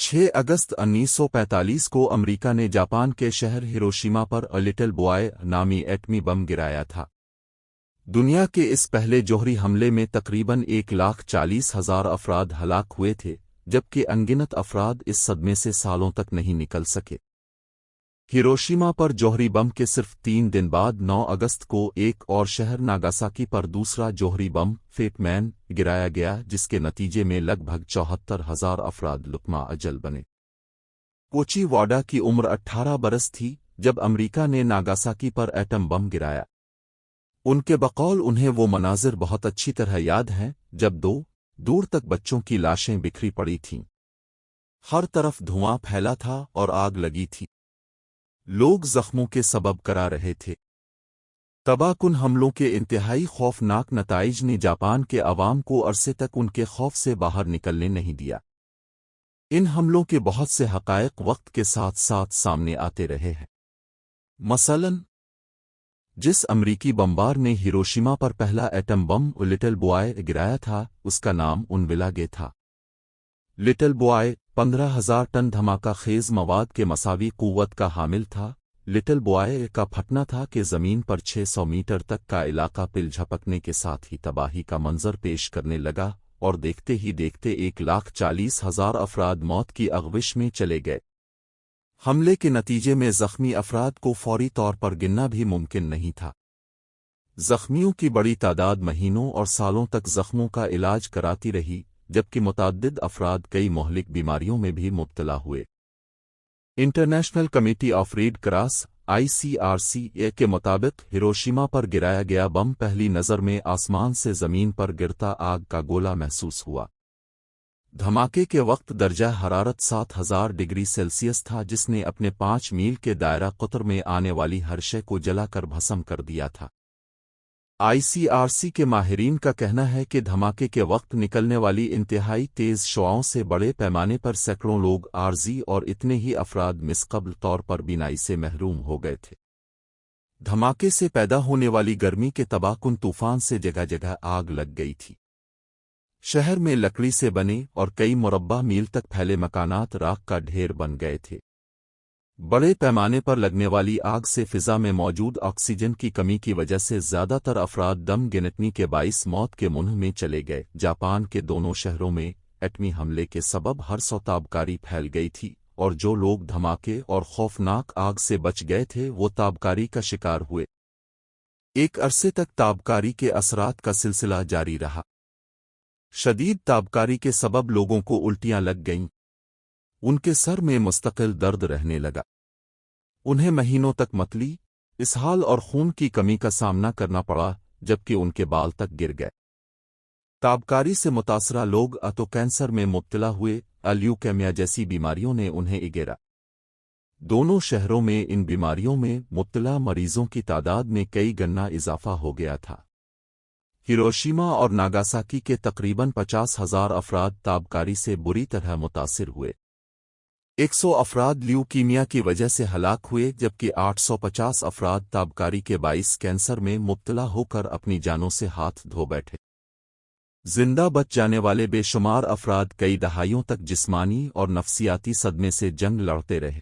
6 اگست 1945 کو امریکہ نے جاپان کے شہر ہیروشیما پر لٹل بوائے نامی ایٹمی بم گرایا تھا۔ دنیا کے اس پہلے جوہری حملے میں تقریباً 1,40,000 افراد ہلاک ہوئے تھے، جبکہ انگنت افراد اس صدمے سے سالوں تک نہیں نکل سکے۔ ہیروشیما پر جوہری بم کے صرف 3 دن بعد 9 اگست کو ایک اور شہر ناگاساکی پر دوسرا جوہری بم فیٹ مین گرایا گیا، جس کے نتیجے میں لگ بھگ 74,000 افراد لقمہ اجل بنے۔ کوچی واڈا کی عمر 18 برس تھی جب امریکہ نے ناگاساکی پر ایٹم بم گرایا۔ ان کے بقول انہیں وہ مناظر بہت اچھی طرح یاد ہیں جب دور تک بچوں کی لاشیں بکھری پڑی تھیں، ہر طرف دھواں پھیلا تھا اور آگ لگی تھی، لوگ زخموں کے سبب کرا رہے تھے۔ تباہ کن حملوں کے انتہائی خوفناک نتائج نے جاپان کے عوام کو عرصے تک ان کے خوف سے باہر نکلنے نہیں دیا۔ ان حملوں کے بہت سے حقائق وقت کے ساتھ ساتھ سامنے آتے رہے ہیں۔ مثلاً جس امریکی بمبار نے ہیروشیما پر پہلا ایٹم بم لٹل بوائے گرایا تھا، اس کا نام انویلا گے تھا۔ لٹل بوائے 15,000 ٹن دھماکہ خیز مواد کے مساوی قوت کا حامل تھا۔ لٹل بوائے کا پھٹنا تھا کہ زمین پر 600 میٹر تک کا علاقہ پل جھپکنے کے ساتھ ہی تباہی کا منظر پیش کرنے لگا، اور دیکھتے ہی دیکھتے 1,40,000 افراد موت کی آغوش میں چلے گئے۔ حملے کے نتیجے میں زخمی افراد کو فوری طور پر گننا بھی ممکن نہیں تھا۔ زخمیوں کی بڑی تعداد مہینوں اور سالوں تک زخموں کا علاج کراتی رہی، جبکہ متعدد افراد کئی مہلک بیماریوں میں بھی مبتلا ہوئے۔ International committee of red cross (ICRC) کے مطابق ہیروشیما پر گرایا گیا بم پہلی نظر میں آسمان سے زمین پر گرتا آگ کا گولا محسوس ہوا۔ دھماکے کے وقت درجہ حرارت 7,000 ڈگری سیلسیس تھا، جس نے اپنے 5 میل کے دائرہ قطر میں آنے والی ہر شے کو جلا کر بھسم کر دیا تھا۔ ICRC کے ماہرین کا کہنا ہے کہ دھماکے کے وقت نکلنے والی انتہائی تیز شعاؤں سے بڑے پیمانے پر سینکڑوں لوگ عارضی اور اتنے ہی افراد مستقل طور پر بینائی سے محروم ہو گئے تھے۔ دھماکے سے پیدا ہونے والی گرمی کے تباہ کن طوفان سے جگہ جگہ آگ لگ گئی تھی۔ شہر میں لکڑی سے بنے اور کئی مربع میل تک پھیلے مکانات راکھ کا ڈھیر بن گئے تھے۔ بڑے پیمانے پر لگنے والی آگ سے فضا میں موجود آکسیجن کی کمی کی وجہ سے زیادہ تر افراد دم گنتنی کے باعث موت کے منہ میں چلے گئے۔ جاپان کے دونوں شہروں میں ایٹمی حملے کے سبب ہر سو تابکاری پھیل گئی تھی، اور جو لوگ دھماکے اور خوفناک آگ سے بچ گئے تھے وہ تابکاری کا شکار ہوئے۔ ایک عرصے تک تابکاری کے اثرات کا سلسلہ جاری رہا۔ شدید تابکاری کے سبب لوگوں کو الٹیاں لگ گئیں، ان کے سر میں مستقل درد رہنے لگا، انہیں مہینوں تک متلی، اسہال اور خون کی کمی کا سامنا کرنا پڑا، جبکہ ان کے بال تک گر گئے۔ تابکاری سے متاثرہ لوگ تو کینسر میں مبتلا ہوئے، لیوکیمیا جیسی بیماریوں نے انہیں اگیرا۔ دونوں شہروں میں ان بیماریوں میں مبتلا مریضوں کی تعداد میں کئی گنا اضافہ ہو گیا تھا۔ ہیروشیما اور ناگاساکی کے تقریباً 50,000 افراد تابکاری سے بری طرح متاثر ہوئے۔ 100 افراد لیوکیمیا کی وجہ سے ہلاک ہوئے، جبکہ 850 افراد تابکاری کے باعث کینسر میں مبتلا ہو کر اپنی جانوں سے ہاتھ دھو بیٹھے۔ زندہ بچ جانے والے بے شمار افراد کئی دہائیوں تک جسمانی اور نفسیاتی صدمے سے جنگ لڑتے رہے۔